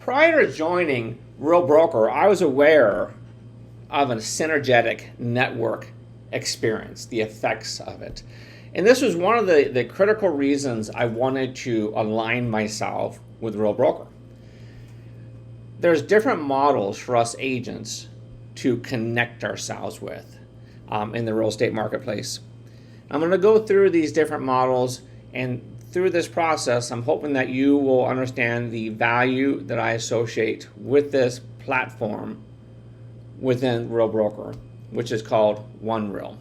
prior to joining Real Broker, I was aware of a synergetic network experience, the effects of it. And this was one of the critical reasons I wanted to align myself with Real Broker. There's different models for us agents to connect ourselves with in the real estate marketplace. I'm going to go through these different models, and through this process, I'm hoping that you will understand the value that I associate with this platform within Real Broker, which is called One Real.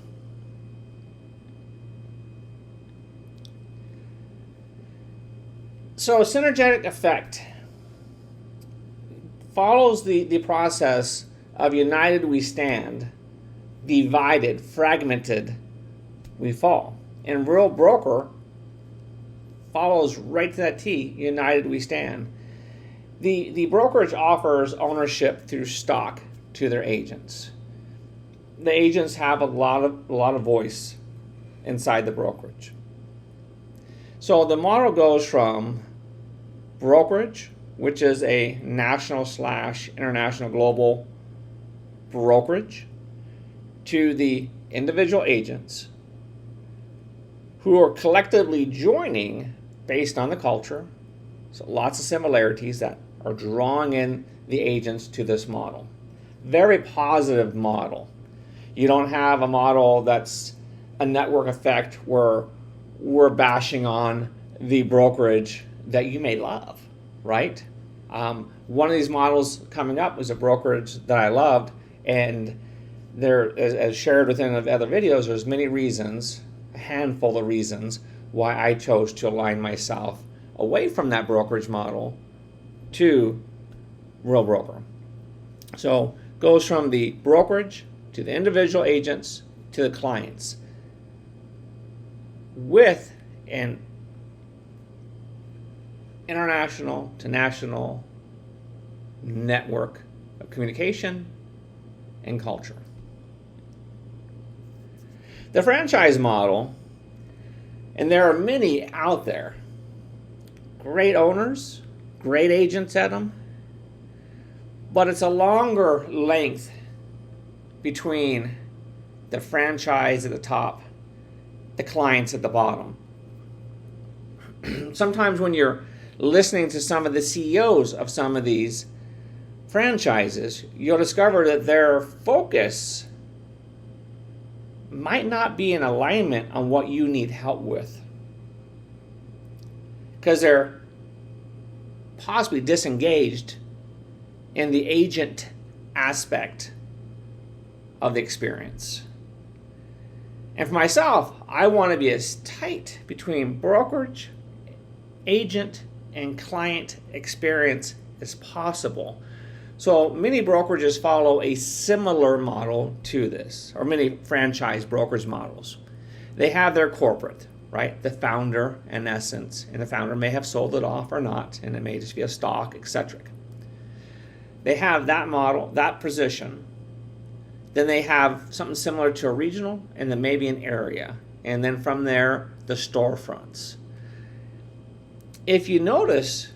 So synergetic effect follows the process of united we stand, divided, fragmented, we fall. And Real Broker follows right to that T, united we stand. The brokerage offers ownership through stock to their agents. The agents have a lot of voice inside the brokerage. So the model goes from Brokerage, which is a national/international global brokerage, to the individual agents who are collectively joining based on the culture. So lots of similarities that are drawing in the agents to this model. Very positive model. You don't have a model that's a network effect where we're bashing on the brokerage that you may love, right? One of these models coming up was a brokerage that I loved, and there, as shared within other videos, there's many reasons, a handful of reasons, why I chose to align myself away from that brokerage model to Real Broker. So goes from the brokerage to the individual agents to the clients with an international to national network of communication and culture. The franchise model, and there are many out there, great owners, great agents at them, but it's a longer length between the franchise at the top, the clients at the bottom. Sometimes when you're listening to some of the CEOs of some of these franchises, you'll discover that their focus might not be in alignment on what you need help with, because they're possibly disengaged in the agent aspect of the experience. And for myself, I want to be as tight between brokerage, agent, and client experience as possible. So many brokerages follow a similar model to this, or many franchise brokerage models. They have their corporate, right? The founder, in essence, and the founder may have sold it off or not, and it may just be a stock, etc. They have that model, that position. Then they have something similar to a regional, and then maybe an area. And then from there, the storefronts. If you notice,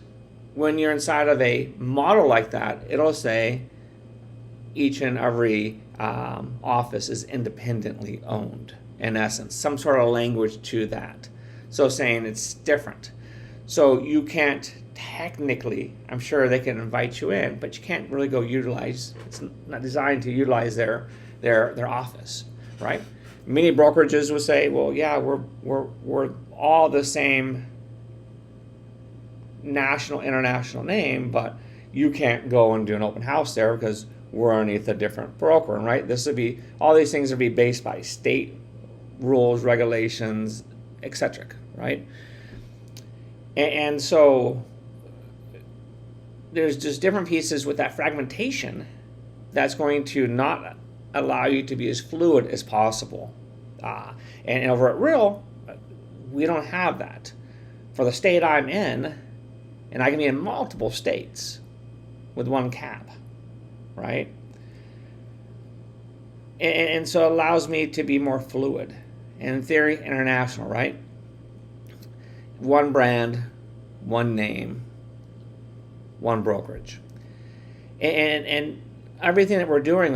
when you're inside of a model like that, it'll say each and every office is independently owned, in essence, some sort of language to that. So saying it's different. So you can't technically, I'm sure they can invite you in, but you can't really go utilize, it's not designed to utilize their office, right? Many brokerages will say, well, yeah, we're all the same national, international name, but you can't go and do an open house there because we're underneath a different broker, right? This would be, all these things would be based by state rules, regulations, etc., right? And so there's just different pieces with that fragmentation that's going to not allow you to be as fluid as possible. And over at Real, we don't have that. For the state I'm in, and I can be in multiple states with one cap, right? And so it allows me to be more fluid. And in theory, international, right? One brand, one name, one brokerage. And everything that we're doing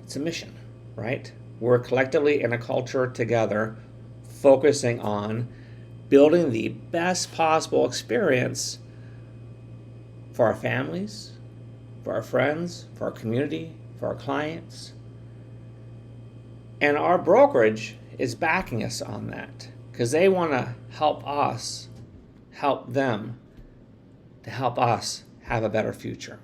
it's a mission, right? We're collectively in a culture together focusing on building the best possible experience for our families, for our friends, for our community, for our clients. And our brokerage is backing us on that because they want to help us help them to help us have a better future.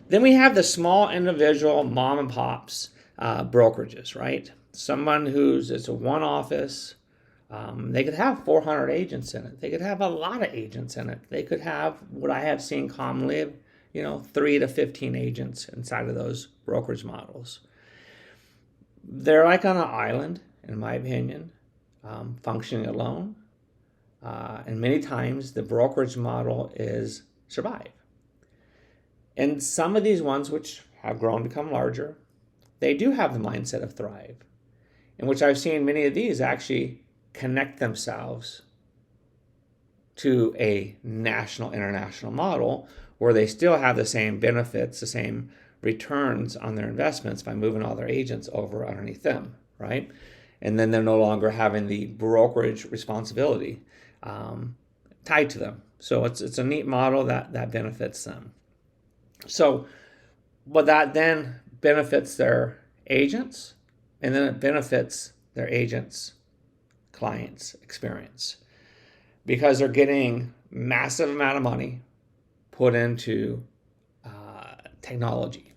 Then we have the small individual mom and pops brokerages, right? Someone it's a one office. They could have 400 agents in it. They could have a lot of agents in it. They could have what I have seen commonly, 3 to 15 agents inside of those brokerage models. They're like on an island, in my opinion, functioning alone. And many times the brokerage model is survive. And some of these ones which have grown to become larger, they do have the mindset of thrive, in which I've seen many of these actually connect themselves to a national, international model where they still have the same benefits, the same returns on their investments by moving all their agents over underneath them, right? And then they're no longer having the brokerage responsibility tied to them. So it's a neat model that benefits them. So, but that then benefits their agents, and then it benefits their agents' clients' experience because they're getting massive amount of money put into technology,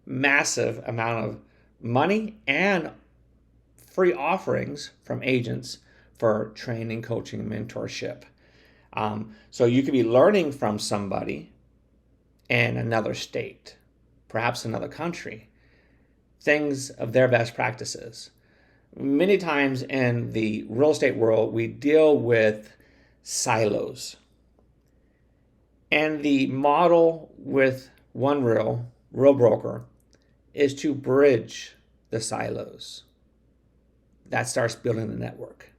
massive amount of money and free offerings from agents for training, coaching, mentorship. So you could be learning from somebody in another state, perhaps another country, things of their best practices. Many times in the real estate world, we deal with silos. And the model with one real broker is to bridge the silos. That starts building the network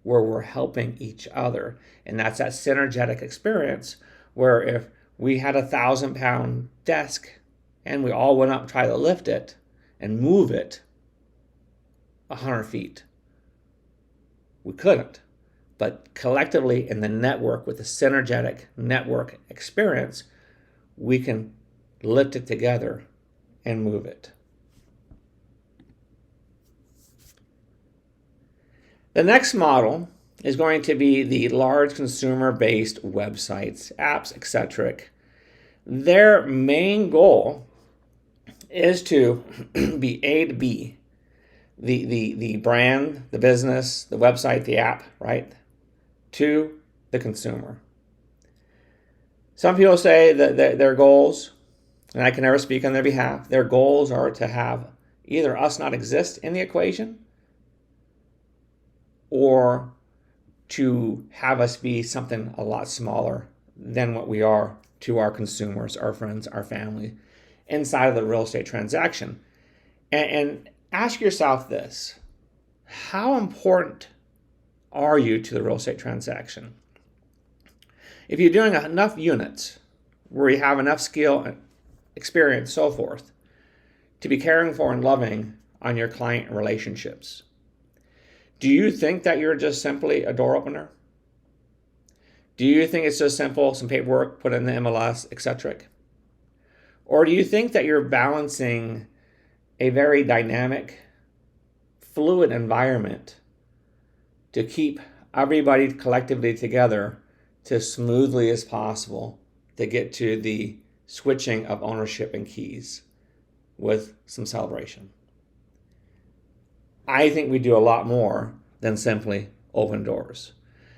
where we're helping each other. And that's that synergetic experience where if we had a 1,000-pound desk and we all went up and tried to lift it and move it 100 feet. We couldn't. But collectively in the network with the synergetic network experience, we can lift it together and move it. The next model is going to be the large consumer-based websites, apps, etc. Their main goal is to be A to B, the brand, the business, the website, the app, right, to the consumer. Some people say that their goals, and I can never speak on their behalf, their goals are to have either us not exist in the equation or to have us be something a lot smaller than what we are to our consumers, our friends, our family, inside of the real estate transaction. And ask yourself this: how important are you to the real estate transaction? If you're doing enough units where you have enough skill, experience, so forth, to be caring for and loving on your client relationships, do you think that you're just simply a door opener? Do you think it's just simple, some paperwork, put in the MLS, etc.? Or do you think that you're balancing a very dynamic, fluid environment to keep everybody collectively together to smoothly as possible to get to the switching of ownership and keys with some celebration? I think we do a lot more than simply open doors.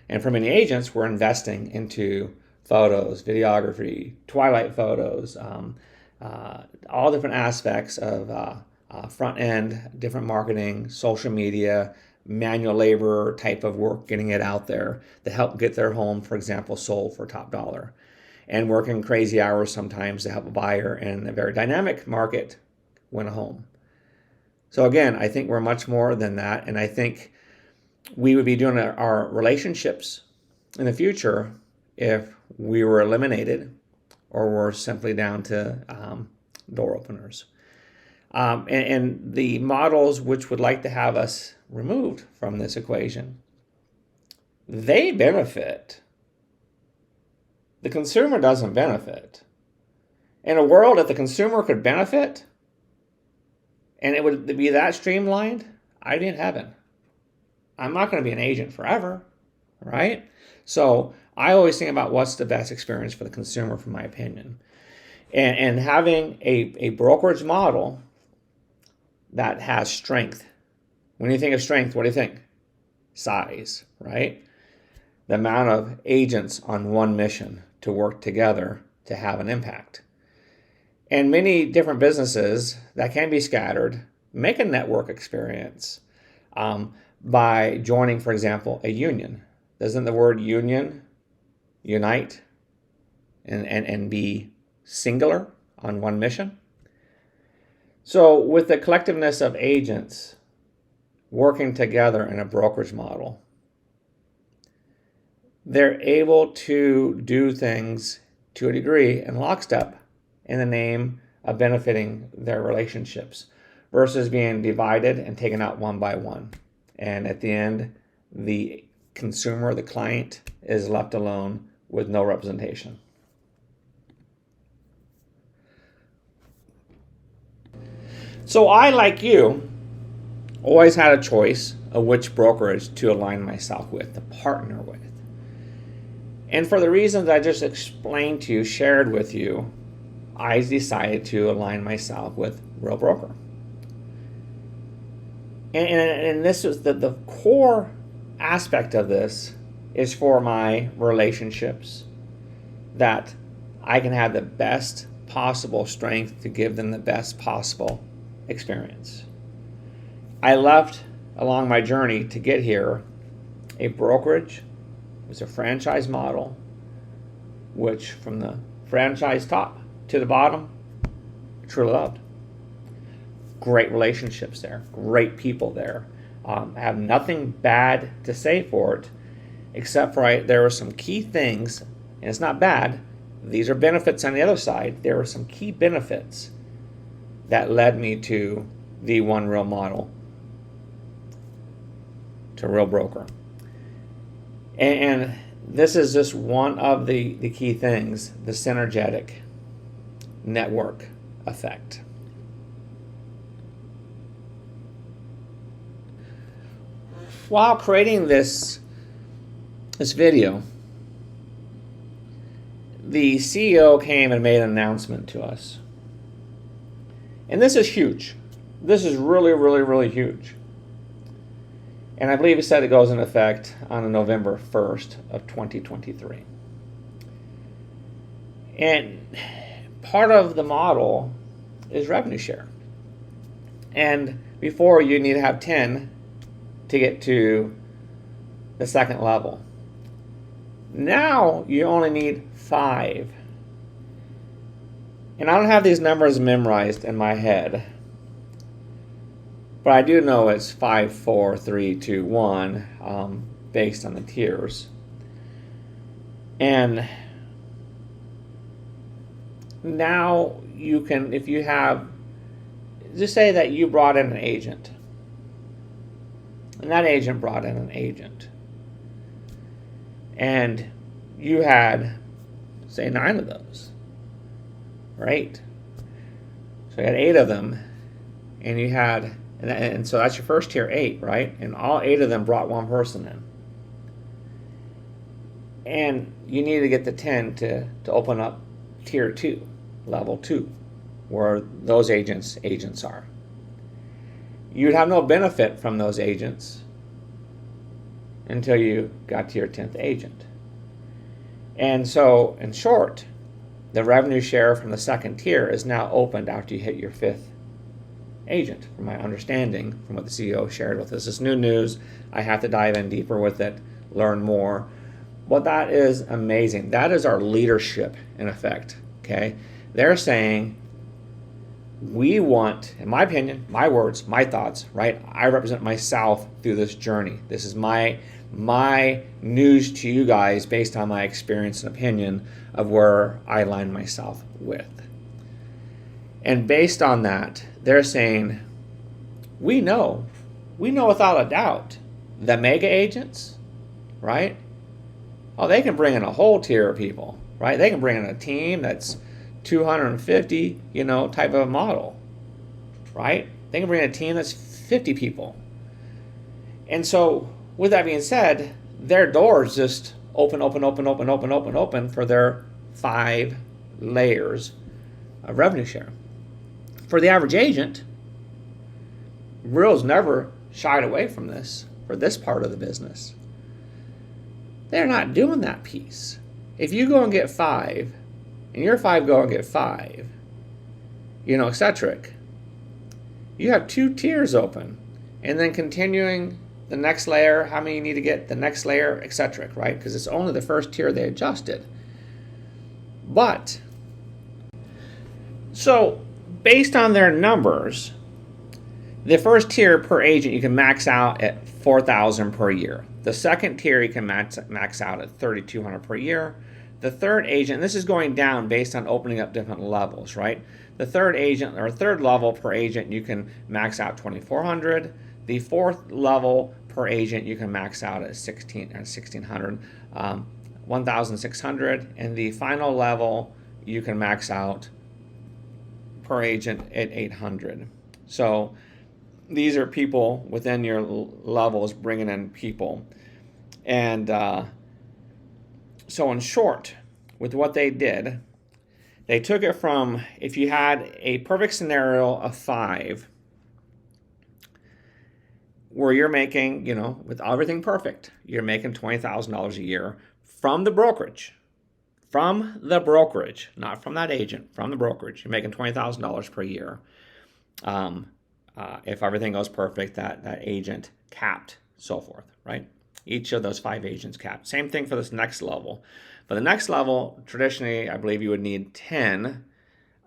And for many agents, we're investing into photos, videography, twilight photos, all different aspects of front end, different marketing, social media, manual labor type of work, getting it out there to help get their home, for example, sold for top dollar. And working crazy hours sometimes to help a buyer in a very dynamic market win a home. So again, I think we're much more than that. And I think we would be doing our relationships in the future if we were eliminated or we're simply down to door openers. And the models which would like to have us removed from this equation, they benefit. The consumer doesn't benefit. In a world, if the consumer could benefit and it would be that streamlined, I'd be in heaven. I'm not going to be an agent forever, right? So I always think about what's the best experience for the consumer, from my opinion. And having a brokerage model that has strength. When you think of strength, what do you think? Size, right? The amount of agents on one mission to work together to have an impact. And many different businesses that can be scattered make a network experience by joining, for example, a union. Doesn't the word union unite and be singular on one mission? So with the collectiveness of agents working together in a brokerage model, they're able to do things to a degree in lockstep in the name of benefiting their relationships versus being divided and taken out one by one. And at the end, the consumer, the client, is left alone with no representation. So I, like you, always had a choice of which brokerage to align myself with, to partner with. And for the reasons I just explained to you, shared with you, I decided to align myself with Real Broker. And this was the core aspect of this is for my relationships, that I can have the best possible strength to give them the best possible experience. I left along my journey to get here a brokerage. It was a franchise model, which from the franchise top to the bottom, I truly loved. Great relationships there, great people there. I have nothing bad to say for it, except for there were some key things, and it's not bad. These are benefits on the other side. There were some key benefits that led me to the One Real model, to Real Broker. And this is just one of the key things, the synergetic network effect. While creating this video, the CEO came and made an announcement to us. And this is huge. This is really, really, really huge. And I believe he said it goes into effect on November 1st of 2023. And part of the model is revenue share. And before, you need to have 10 to get to the second level. Now you only need 5. And I don't have these numbers memorized in my head, but I do know it's 5, 4, 3, 2, 1, based on the tiers. And now you can, if you have, just say that you brought in an agent, and that agent brought in an agent, and you had, say, 9 of those, right? So you had 8 of them, and you had, and so that's your first tier, 8, right? And all 8 of them brought one person in. And you need to get the 10 to open up tier 2, level 2, where those agents are. You'd have no benefit from those agents until you got to your 10th agent. And so, in short, the revenue share from the second tier is now opened after you hit your 5th agent, from my understanding, from what the CEO shared with us. This is new news. I have to dive in deeper with it, learn more. But that is amazing. That is our leadership, in effect. Okay? They're saying, we want, in my opinion, my words, my thoughts, right? I represent myself through this journey. This is my my news to you guys based on my experience and opinion of where I align myself with. And based on that, they're saying, we know without a doubt, the mega agents, right? Oh, they can bring in a whole tier of people, right? They can bring in a team that's 250, type of model, right? They can bring in a team that's 50 people. And so, with that being said, their doors just open for their 5 layers of revenue share. For the average agent, Real's never shied away from this for this part of the business. They're not doing that piece. If you go and get 5, and your 5 go and get 5, eccentric, you have 2 tiers open, and then continuing the next layer, how many you need to get, the next layer, eccentric, right? Because it's only the first tier they adjusted. But, so, based on their numbers, the first tier per agent you can max out at $4,000 per year. The second tier you can max out at $3,200 per year. The third agent, this is going down based on opening up different levels, right? The third agent or third level per agent you can max out $2,400. The fourth level per agent you can max out at $1,600, $1,600, and the final level you can max out per agent at $800. So these are people within your levels bringing in people. And so in short, with what they did, they took it from, if you had a perfect scenario of 5, where you're making, with everything perfect, you're making $20,000 a year from the brokerage. From the brokerage, not from that agent, from the brokerage. You're making $20,000 per year. If everything goes perfect, that agent capped, so forth, right? Each of those 5 agents capped. Same thing for this next level. For the next level, traditionally, I believe you would need 10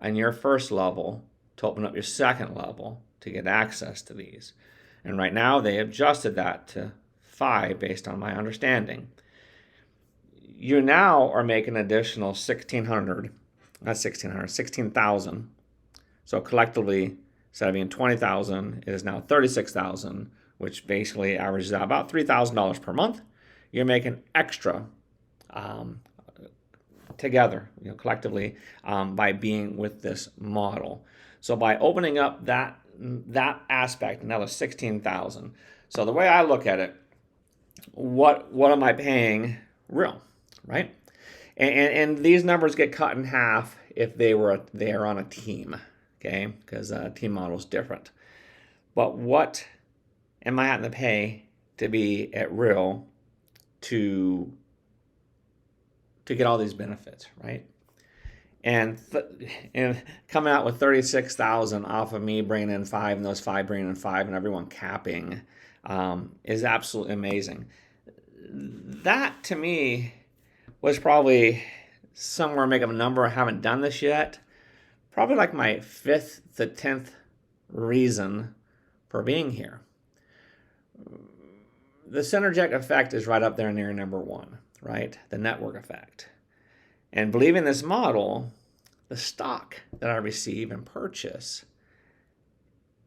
on your first level to open up your second level to get access to these. And right now, they adjusted that to 5 based on my understanding. You now are making an additional $16,000. So collectively, instead of being $20,000, it is now $36,000, which basically averages out about $3,000 per month. You're making extra together, collectively, by being with this model. So by opening up that aspect, another $16,000. So the way I look at it, what am I paying Real, right? And these numbers get cut in half if they are on a team. Okay, because team model is different. But what am I having to pay to be at Real to get all these benefits, right? And coming out with $36,000 off of me bringing in 5, and those 5 bringing in 5, and everyone capping is absolutely amazing. That to me was probably somewhere, make up a number. I haven't done this yet. Probably like my 5th to 10th reason for being here. The synergetic effect is right up there near number 1, right? The network effect. And believing this model, the stock that I receive and purchase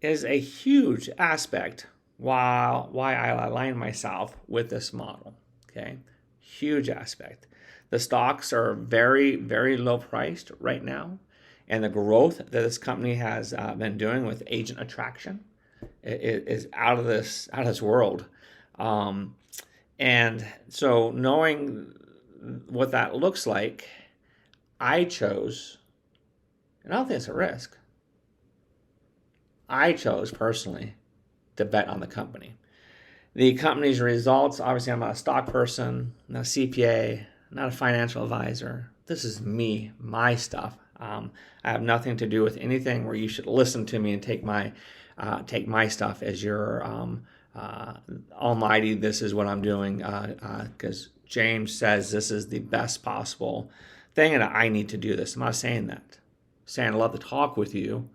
is a huge aspect why I align myself with this model, okay? Huge aspect. The stocks are very, very low priced right now. And the growth that this company has been doing with agent attraction is out of this world. And so knowing what that looks like, I chose, and I don't think it's a risk, I chose personally to bet on the company. The company's results, obviously I'm not a stock person, not a CPA, not a financial advisor. This is me, my stuff. I have nothing to do with anything where you should listen to me and take my stuff as your almighty, this is what I'm doing, because James says this is the best possible thing and I need to do this. I'm not saying that. I'm saying I love to talk with you,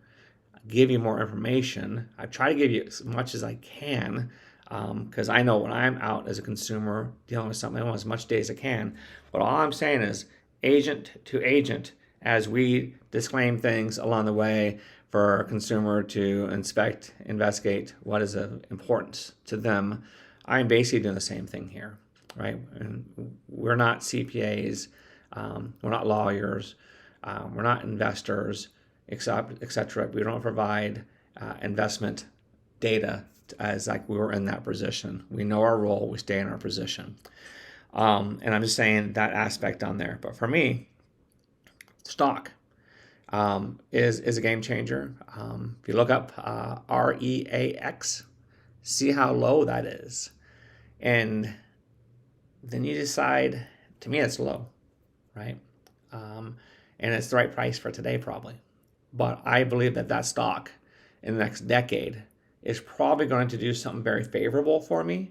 give you more information. I try to give you as much as I can because I know when I'm out as a consumer dealing with something, I want as much data as I can. But all I'm saying is agent to agent, as we disclaim things along the way for a consumer to inspect, investigate what is of importance to them. I'm basically doing the same thing here, right? And we're not CPAs, we're not lawyers, we're not investors, etc. We don't provide investment data as like we were in that position. We know our role, we stay in our position. And I'm just saying that aspect on there. But for me, stock is a game changer. If you look up REAX, see how low that is. And then you decide, to me, it's low, right? And it's the right price for today, probably. But I believe that stock in the next decade is probably going to do something very favorable for me.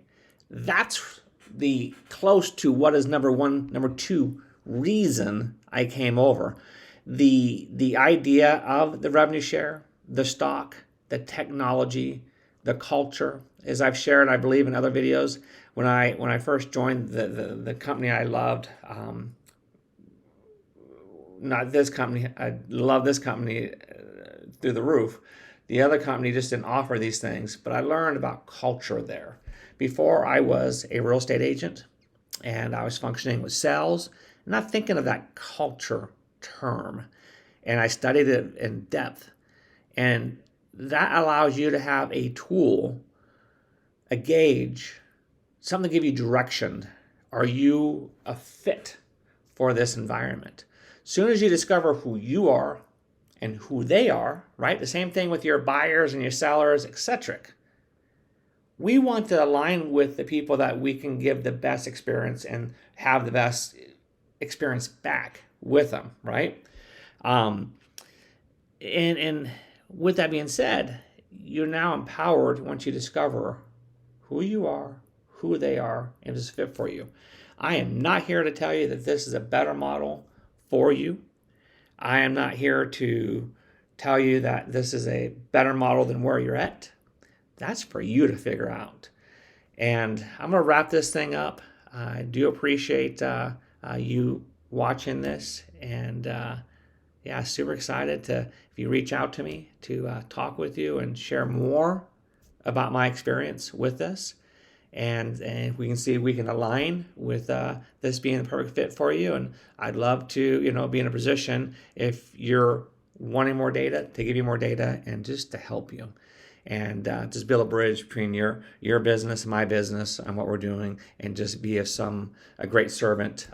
That's the close to what is number one, number two reason I came over. The idea of the revenue share, the stock, the technology, the culture, as I've shared, I believe in other videos, when I first joined the company I loved, not this company, I love this company through the roof. The other company just didn't offer these things, but I learned about culture there. Before, I was a real estate agent, and I was functioning with sales, not thinking of that culture term. And I studied it in depth. And that allows you to have a tool, a gauge, something to give you direction. Are you a fit for this environment? As soon as you discover who you are and who they are, right? The same thing with your buyers and your sellers, etc. We want to align with the people that we can give the best experience and have the best experience back with them, right? And with that being said, you're now empowered once you discover who you are, who they are, and is fit for you. I am not here to tell you that this is a better model for you. I am not here to tell you that this is a better model than where you're at. That's for you to figure out. And I'm going to wrap this thing up. I do appreciate you watching this. And yeah, super excited if you reach out to me to talk with you and share more about my experience with this. And we can see if we can align with this being the perfect fit for you. And I'd love to, be in a position, if you're wanting more data, to give you more data and just to help you. And just build a bridge between your business and my business and what we're doing, and just be a great servant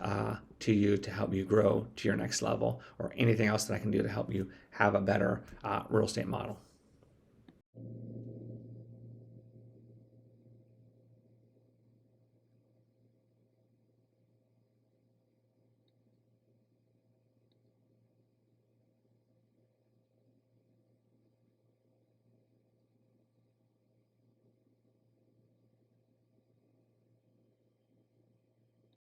to you to help you grow to your next level, or anything else that I can do to help you have a better real estate model.